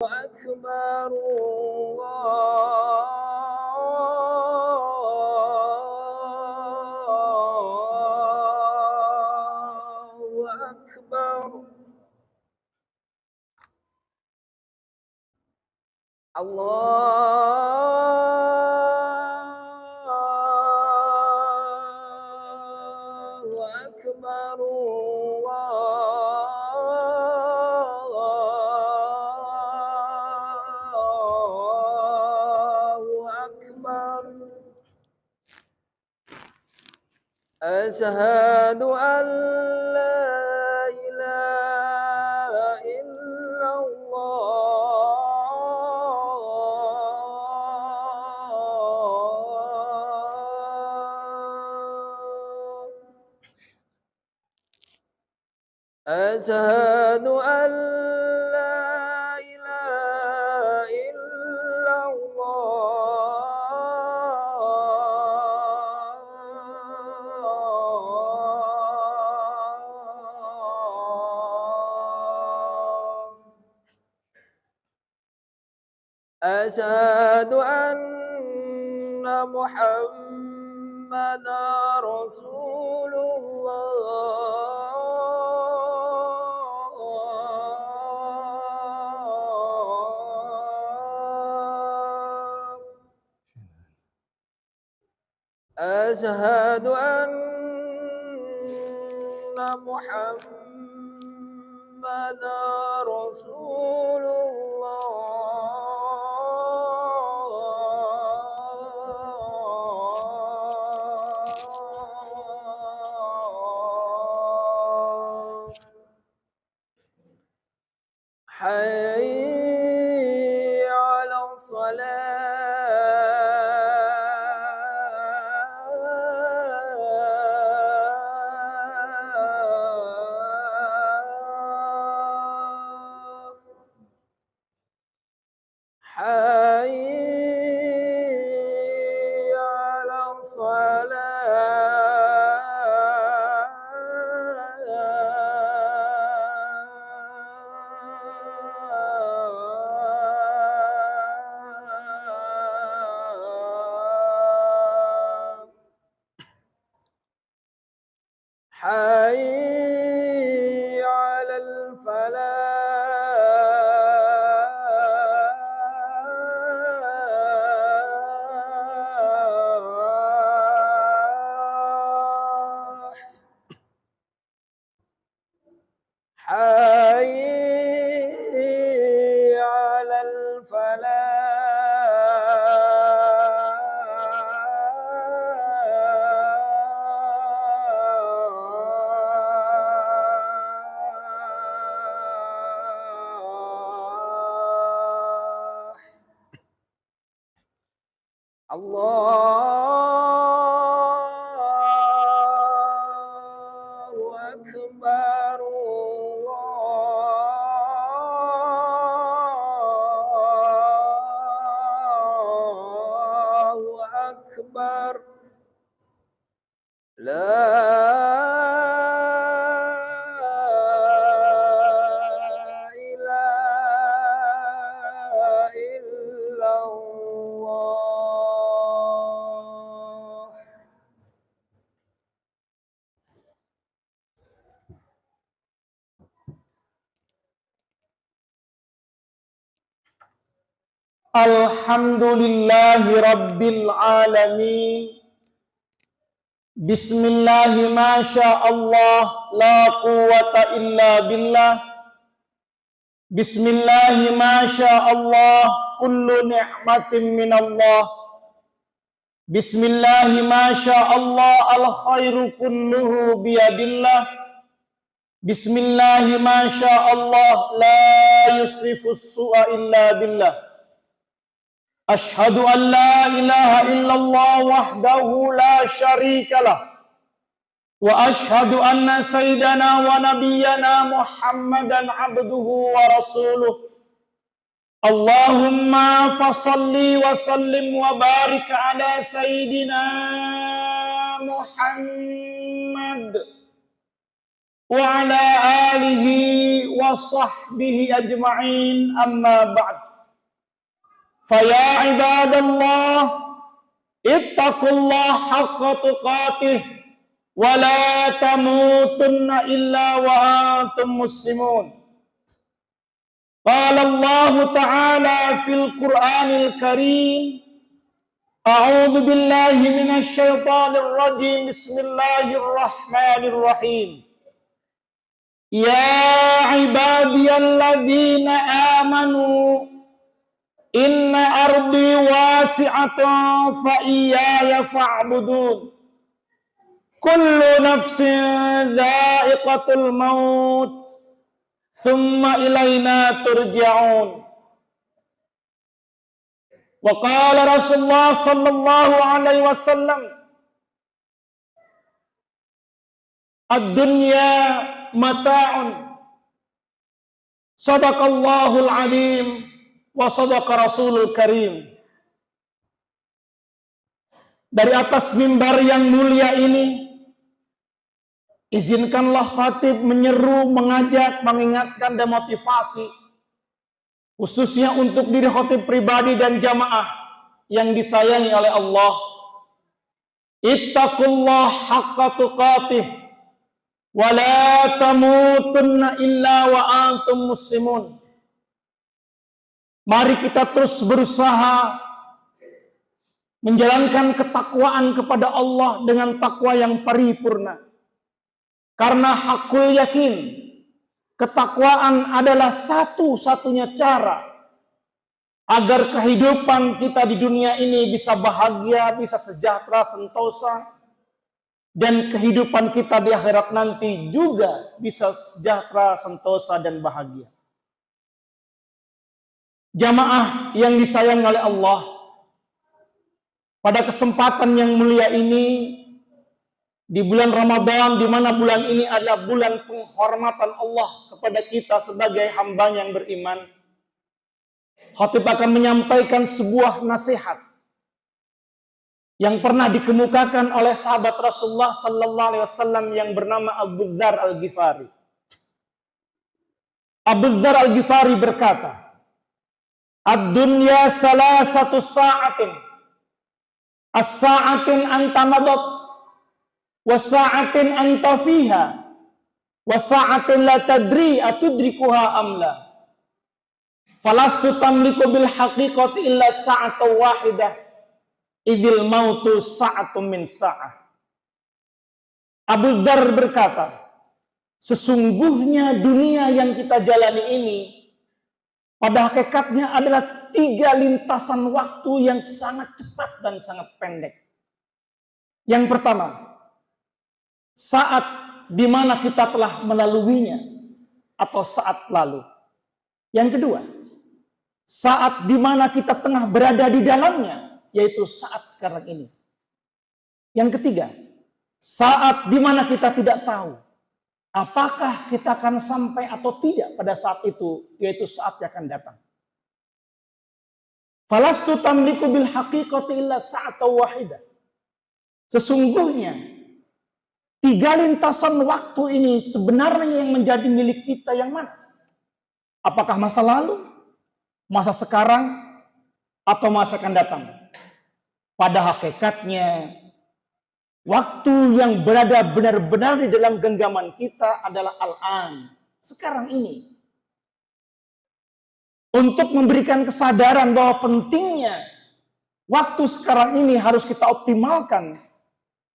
أكبر الله أكبر الله أكبر الله أكبر أشهد أن لا إله إلا الله أشهد أن لا إله إلا الله أشهد أن محمدا رسول الله أشهد أن محمدا رسول الله حي على الصلاة حي على الصلاة حي على الفلاح حي على الفلاح الله أكبر الله أكبر لا إله إلا الله Alhamdulillahi Rabbil Alamin. Bismillahi masya Allah, la quwwata illa billah. Bismillahi masya Allah, kullu ni'matin minallah. Bismillahi masya Allah, al khairu kulluhu biyadillah. Bismillahi masya Allah, la yusrifus su'a illa billah. Ashhadu an la ilaha illallah wahdahu la syarika lah. Wa ashhadu anna sayyidana wa nabiyyana Muhammadan abduhu wa rasuluh. Allahumma fasalli wa sallim wa barik ala sayyidina Muhammad wa ala alihi wa sahbihi ajma'in, amma ba'd. Faya ibadallah, ittaqullah haqqa tuqatih, wa la tamutunna illa wa antum muslimun. Qala Allah Ta'ala fil Qur'anil Karim, a'udzu billahi minasy syaithanir rajim, bismillahirrahmanirrahim. Ya ibadiyalladzina amanu inna ardi wasi'atun fa iyaya fa'budun. Kullu nafsin dha'iqatul maut, thumma ilayna turja'un. Wa qala Rasulullah sallallahu alaihi wasallam, ad-dunya mata'un, sadaqallahul azim wa sadaqa rasulul karim. Dari atas mimbar yang mulia ini, izinkanlah khatib menyeru, mengajak, mengingatkan dan motivasi, khususnya untuk diri khatib pribadi dan jamaah yang disayangi oleh Allah. Ittaqullah haqqa tuqatih, wa la tamutunna illa wa antum muslimun. Mari kita terus berusaha menjalankan ketakwaan kepada Allah dengan takwa yang paripurna. Karena hakul yakin, ketakwaan adalah satu-satunya cara agar kehidupan kita di dunia ini bisa bahagia, bisa sejahtera, sentosa, dan kehidupan kita di akhirat nanti juga bisa sejahtera, sentosa, dan bahagia. Jamaah yang disayang oleh Allah, pada kesempatan yang mulia ini, di bulan Ramadan, di mana bulan ini adalah bulan penghormatan Allah kepada kita sebagai hamba yang beriman, khatib akan menyampaikan sebuah nasihat yang pernah dikemukakan oleh sahabat Rasulullah sallallahu alaihi wasallam yang bernama Abu Dzar Al-Ghifari. Abu Dzar Al-Ghifari berkata, "Ad-dunya salasatu sa'atin. As-sa'atin anta madat, wa sa'atin anta fiha, wa sa'atin la tadri atudrikuha am la. Falastu tamliku bil haqiqati illa sa'atan wahidah, idil mautu sa'atun min sa'ah." Abu Dzar berkata, sesungguhnya dunia yang kita jalani ini pada hakikatnya adalah 3 lintasan waktu yang sangat cepat dan sangat pendek. Yang pertama, saat di mana kita telah melaluinya atau saat lalu. Yang kedua, saat di mana kita tengah berada di dalamnya, yaitu saat sekarang ini. Yang ketiga, saat di mana kita tidak tahu apakah kita akan sampai atau tidak pada saat itu, yaitu saat yang akan datang. Falastu tamliku bil haqiqati illa sa'atan wahidah. Sesungguhnya 3 lintasan waktu ini sebenarnya yang menjadi milik kita yang mana? Apakah masa lalu, masa sekarang, atau masa akan datang? Pada hakikatnya, waktu yang berada benar-benar di dalam genggaman kita adalah al-an, sekarang ini. Untuk memberikan kesadaran bahwa pentingnya waktu sekarang ini harus kita optimalkan.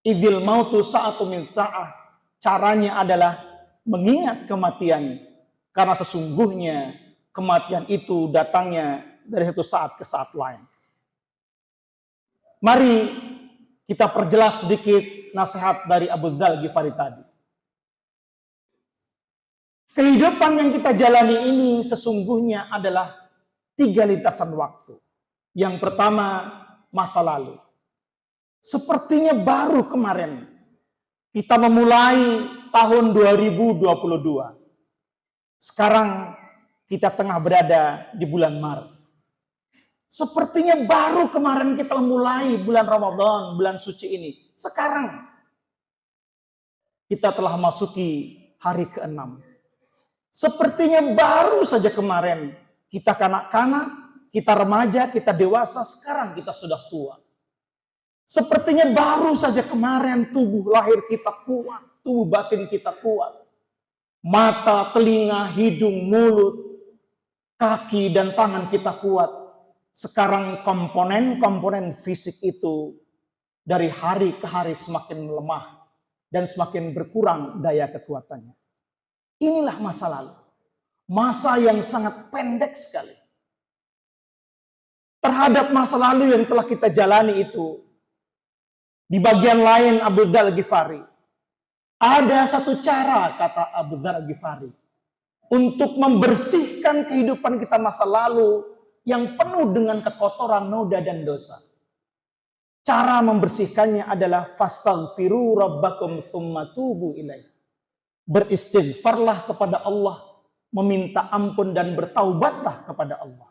Idil mautu sa'atu min sa'ah. Caranya adalah mengingat kematian. Karena sesungguhnya kematian itu datangnya dari satu saat ke saat lain. Mari kita perjelas sedikit nasihat dari Abu Dzar Ghifari tadi. Kehidupan yang kita jalani ini sesungguhnya adalah 3 lintasan waktu. Yang pertama, masa lalu. Sepertinya baru kemarin kita memulai tahun 2022. Sekarang kita tengah berada di bulan Maret. Sepertinya baru kemarin kita memulai bulan Ramadan, bulan suci ini. Sekarang kita telah masuki hari ke-6. Sepertinya baru saja kemarin kita kanak-kanak, kita remaja, kita dewasa, sekarang kita sudah tua. Sepertinya baru saja kemarin tubuh lahir kita kuat, tubuh batin kita kuat. Mata, telinga, hidung, mulut, kaki, dan tangan kita kuat. Sekarang komponen-komponen fisik itu dari hari ke hari semakin lemah dan semakin berkurang daya kekuatannya. Inilah masa lalu. Masa yang sangat pendek sekali. Terhadap masa lalu yang telah kita jalani itu, di bagian lain Abu Dzar Al-Ghifari, ada satu cara, kata Abu Dzar Al-Ghifari, untuk membersihkan kehidupan kita masa lalu yang penuh dengan kekotoran, noda, dan dosa. Cara membersihkannya adalah fastaghfiru rabbakum tsumma tubu ilaih. Beristighfarlah kepada Allah, meminta ampun dan bertaubatlah kepada Allah.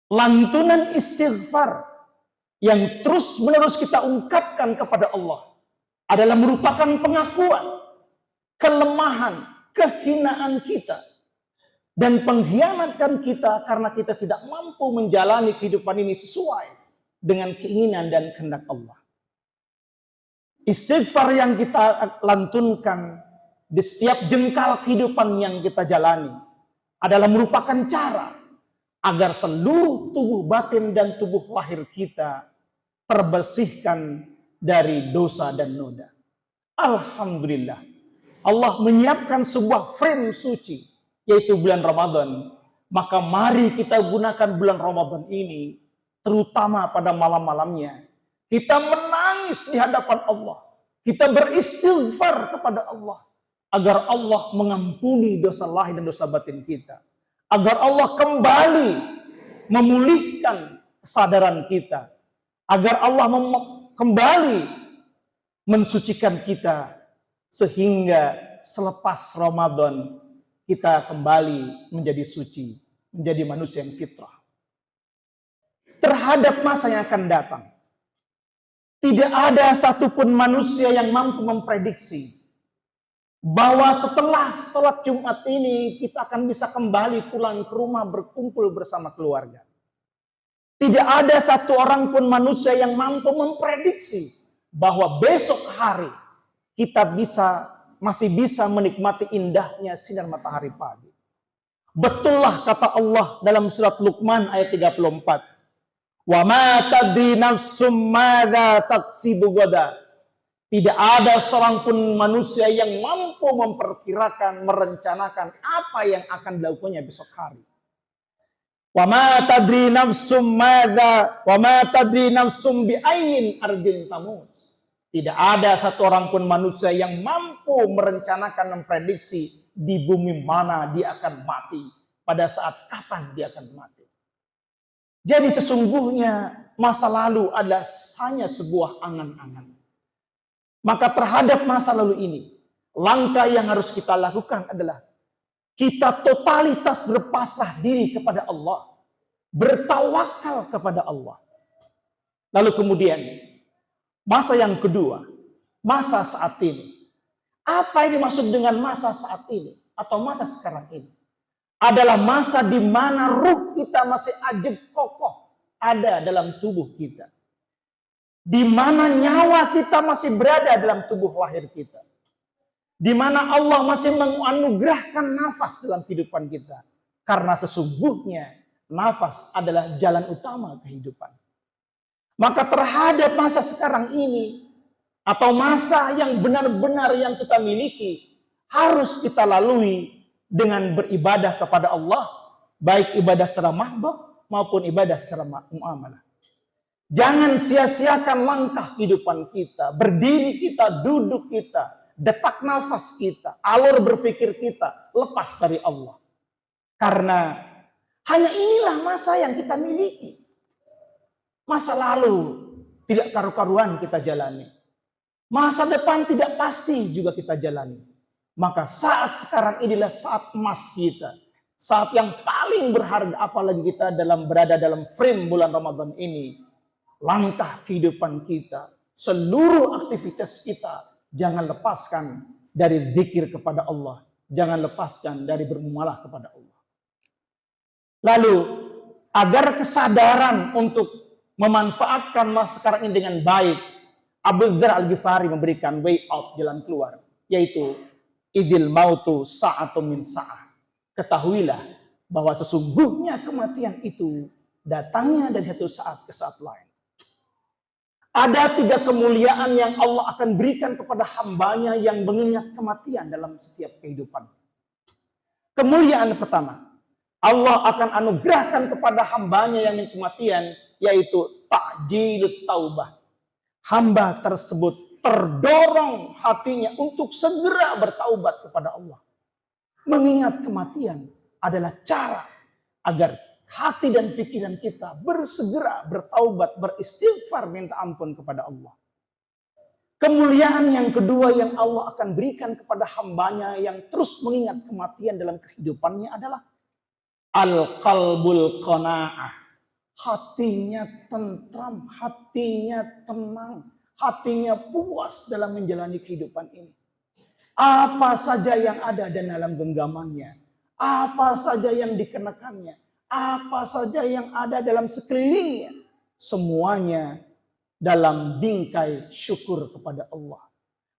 Lantunan istighfar yang terus-menerus kita ungkapkan kepada Allah adalah merupakan pengakuan kelemahan, kehinaan kita dan pengkhianatan kita karena kita tidak mampu menjalani kehidupan ini sesuai dengan keinginan dan kehendak Allah. Istighfar yang kita lantunkan di setiap jengkal kehidupan yang kita jalani adalah merupakan cara agar seluruh tubuh batin dan tubuh lahir kita terbersihkan dari dosa dan noda. Alhamdulillah, Allah menyiapkan sebuah frame suci, yaitu bulan Ramadan. Maka mari kita gunakan bulan Ramadan ini, terutama pada malam-malamnya, kita menangis di hadapan Allah. Kita beristighfar kepada Allah. Agar Allah mengampuni dosa lahir dan dosa batin kita. Agar Allah kembali memulihkan kesadaran kita. Agar Allah kembali mensucikan kita. Sehingga selepas Ramadan kita kembali menjadi suci. Menjadi manusia yang fitrah. Terhadap masa yang akan datang, tidak ada satupun manusia yang mampu memprediksi bahwa setelah sholat Jumat ini kita akan bisa kembali pulang ke rumah berkumpul bersama keluarga. Tidak ada satu orang pun manusia yang mampu memprediksi bahwa besok hari kita masih bisa menikmati indahnya sinar matahari pagi. Betullah kata Allah dalam surat Luqman ayat 34. Wa ma tadri nafsum madza taksibu ghadan. Tidak ada seorang pun manusia yang mampu memperkirakan, merencanakan apa yang akan dilakukannya besok hari. Wa ma tadri nafsum madza wa ma tadri nafsum bi ayyin ardin tamut. Tidak ada satu orang pun manusia yang mampu merencanakan, memprediksi di bumi mana dia akan mati, pada saat kapan dia akan mati. Jadi sesungguhnya masa lalu adalah hanya sebuah angan-angan. Maka terhadap masa lalu ini, langkah yang harus kita lakukan adalah kita totalitas berpasrah diri kepada Allah, bertawakal kepada Allah. Lalu kemudian, masa yang kedua, masa saat ini. Apa yang dimaksud dengan masa saat ini atau masa sekarang ini? Adalah masa di mana ruh kita masih ajib kokoh ada dalam tubuh kita. Di mana nyawa kita masih berada dalam tubuh lahir kita. Di mana Allah masih menganugerahkan nafas dalam kehidupan kita. Karena sesungguhnya nafas adalah jalan utama kehidupan. Maka terhadap masa sekarang ini, atau masa yang benar-benar yang kita miliki, harus kita lalui dengan beribadah kepada Allah, baik ibadah secara mahdoh maupun ibadah secara muamalah. Jangan sia-siakan langkah kehidupan kita, berdiri kita, duduk kita, detak nafas kita, alur berpikir kita lepas dari Allah. Karena hanya inilah masa yang kita miliki. Masa lalu tidak karu-karuan kita jalani. Masa depan tidak pasti juga kita jalani. Maka saat sekarang inilah saat emas kita. Saat yang paling berharga, apalagi kita berada dalam frame bulan Ramadan ini. Langkah kehidupan kita, seluruh aktivitas kita, jangan lepaskan dari zikir kepada Allah. Jangan lepaskan dari bermuamalah kepada Allah. Lalu, agar kesadaran untuk memanfaatkan masa sekarang ini dengan baik, Abu Dzar Al-Ghifari memberikan way out, jalan keluar, yaitu idzil mautu sa'atun min sa'ah. Ketahuilah bahwa sesungguhnya kematian itu datangnya dari satu saat ke saat lain. Ada 3 kemuliaan yang Allah akan berikan kepada hambanya yang mengingat kematian dalam setiap kehidupan. Kemuliaan pertama, Allah akan anugerahkan kepada hambanya yang mengingat kematian, yaitu ta'jilut taubah. Hamba tersebut terdorong hatinya untuk segera bertaubat kepada Allah. Mengingat kematian adalah cara agar hati dan pikiran kita bersegera bertaubat, beristighfar, minta ampun kepada Allah. Kemuliaan yang kedua yang Allah akan berikan kepada hambanya yang terus mengingat kematian dalam kehidupannya adalah al-qalbul qanaah. Hatinya tentram, hatinya tenang, hatinya puas dalam menjalani kehidupan ini. Apa saja yang ada dan dalam genggamannya, apa saja yang dikenakannya, apa saja yang ada dalam sekelilingnya, semuanya dalam bingkai syukur kepada Allah.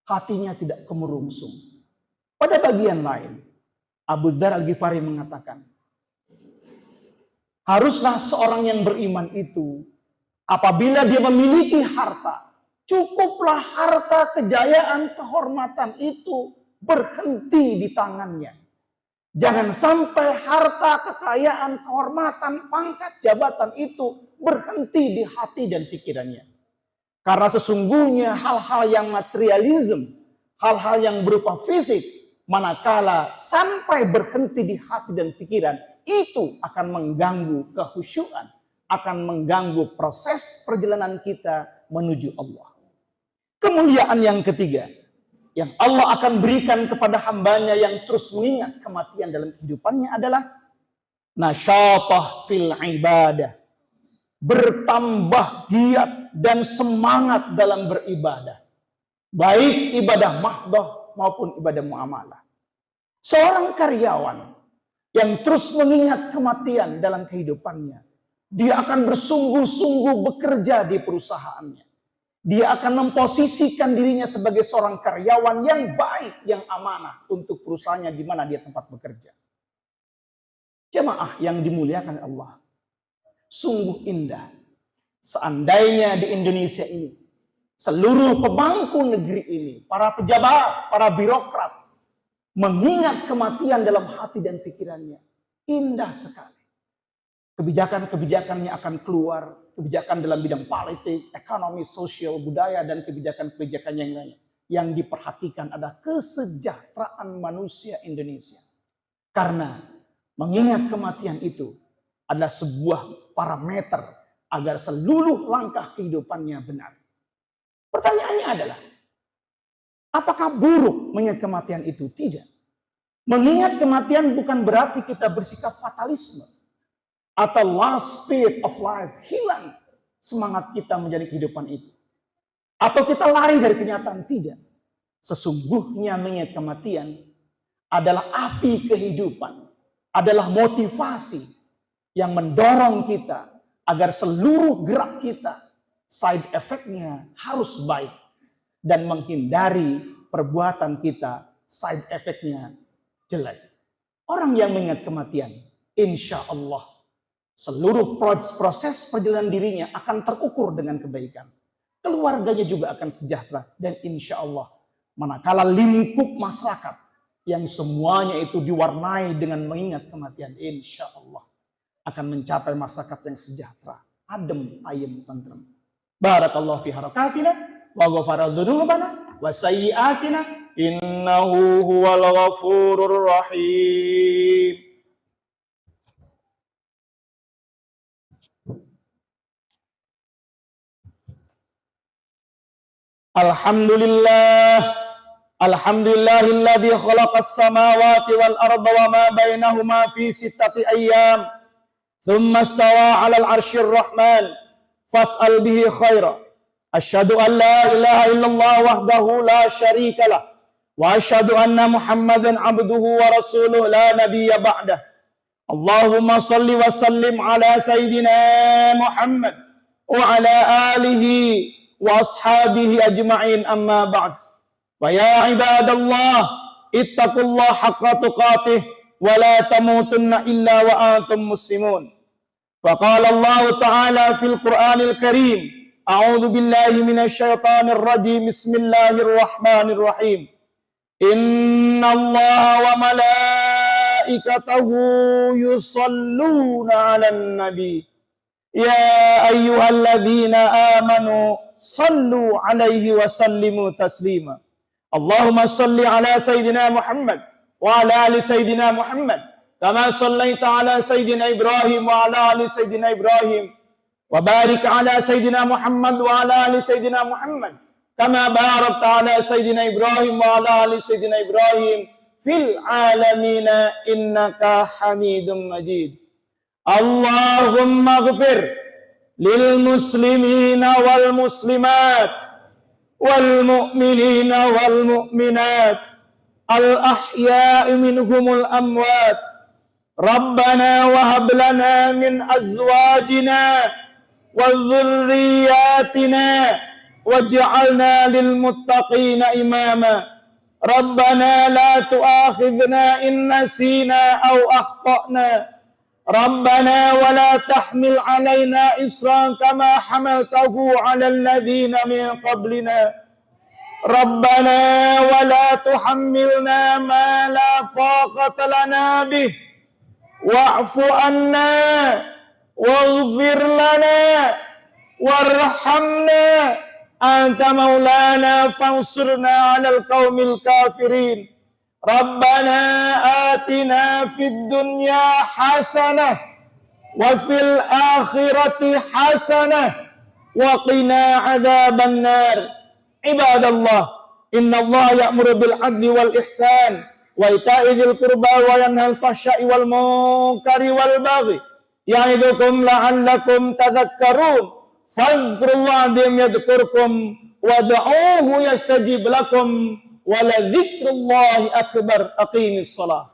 Hatinya tidak kemerungsung. Pada bagian lain, Abu Dzar Al-Ghifari mengatakan, haruslah seorang yang beriman itu, apabila dia memiliki harta, cukuplah harta, kejayaan, kehormatan itu berhenti di tangannya. Jangan sampai harta, kekayaan, kehormatan, pangkat, jabatan itu berhenti di hati dan pikirannya. Karena sesungguhnya hal-hal yang materialisme, hal-hal yang berupa fisik, manakala sampai berhenti di hati dan pikiran, itu akan mengganggu kehusyuan, akan mengganggu proses perjalanan kita menuju Allah. Kemuliaan yang ketiga, yang Allah akan berikan kepada hambanya yang terus mengingat kematian dalam kehidupannya adalah nasyatah fil ibadah. Bertambah giat dan semangat dalam beribadah. Baik ibadah mahdoh maupun ibadah muamalah. Seorang karyawan yang terus mengingat kematian dalam kehidupannya, dia akan bersungguh-sungguh bekerja di perusahaannya. Dia akan memposisikan dirinya sebagai seorang karyawan yang baik, yang amanah untuk perusahaannya di mana dia tempat bekerja. Jemaah yang dimuliakan Allah, sungguh indah seandainya di Indonesia ini, seluruh pemangku negeri ini, para pejabat, para birokrat, mengingat kematian dalam hati dan pikirannya. Indah sekali. Kebijakan-kebijakannya akan keluar, kebijakan dalam bidang politik, ekonomi, sosial, budaya, dan kebijakan-kebijakan yang lain. Yang diperhatikan adalah kesejahteraan manusia Indonesia. Karena mengingat kematian itu adalah sebuah parameter agar seluruh langkah kehidupannya benar. Pertanyaannya adalah, apakah buruk mengingat kematian itu? Tidak. Mengingat kematian bukan berarti kita bersikap fatalisme. Atau last speed of life, hilang semangat kita menjadi kehidupan itu. Atau kita lari dari kenyataan, tidak. Sesungguhnya mengingat kematian adalah api kehidupan, adalah motivasi yang mendorong kita agar seluruh gerak kita, side effect-nya harus baik. Dan menghindari perbuatan kita, side effect-nya jelek. Orang yang mengingat kematian, insya Allah, seluruh proses perjalanan dirinya akan terukur dengan kebaikan. Keluarganya juga akan sejahtera. Dan insya Allah, manakala lingkup masyarakat yang semuanya itu diwarnai dengan mengingat kematian, insya Allah akan mencapai masyarakat yang sejahtera, adem, ayem, tentrem. Barakallahu fi harakatina wa ghafara dzunubana wa sayyi'atina innahu huwal ghafurur rahim. Alhamdulillah, alhamdulillahilladzi khalaqas samawati wal arda wa ma bainahuma fi sittati ayyam, thumma istawa 'alal 'arsyir rahman, fas'al bihi khaira. Asyhadu an la ilaha illallah wahdahu la syarika lah, وأشهد أن محمدا عبده ورسوله لا نبي بعده. اللهم صل وسلم على سيدنا محمد وعلى آله وأصحابه أجمعين، أما بعد. فيا عباد الله اتقوا الله حق تقاته ولا تموتن إلا وأنتم مسلمون. فقال الله تعالى في القرآن الكريم: أعوذ بالله من الشيطان الرجيم، بسم الله الرحمن الرحيم. إن الله وملائكته يصلون على النبي يا أيها الذين آمنوا صلوا عليه وسلموا تسليما. اللهم صل على سيدنا محمد وعلى آل سيدنا محمد كما صليت على سيدنا إبراهيم وعلى آل سيدنا إبراهيم، وبارك على سيدنا محمد وعلى آل سيدنا محمد كما باركت على سيدنا إبراهيم وعلى آل سيدنا إبراهيم في العالمين إنك حميد مجيد. اللهم اغفر للمسلمين والمسلمات والمؤمنين والمؤمنات الأحياء منهم الأموات. ربنا وهب لنا من أزواجنا وذرياتنا واجعلنا للمتقين إماما. ربنا لا تؤاخذنا إن نسينا أو أخطأنا. ربنا ولا تحمل علينا إصرا كما حملته على الذين من قبلنا. ربنا ولا تحملنا ما لا طاقة لنا به واعف عنا واغفر لنا وارحمنا أنت مولانا فانصرنا على القوم الكافرين. ربنا آتنا في الدنيا حسنة وفي الآخرة حسنة وقنا عذاب النار. عباد الله إن الله يأمر بالعدل والإحسان وإيتاء ذي القربى وينهى الفحشاء والمنكر والبغي يعظكم لعلكم تذكرون. فاذكروا الله العظيم يذكركم وادعوه يستجيب لكم ولذكر الله أكبر. أقيموا الصلاة.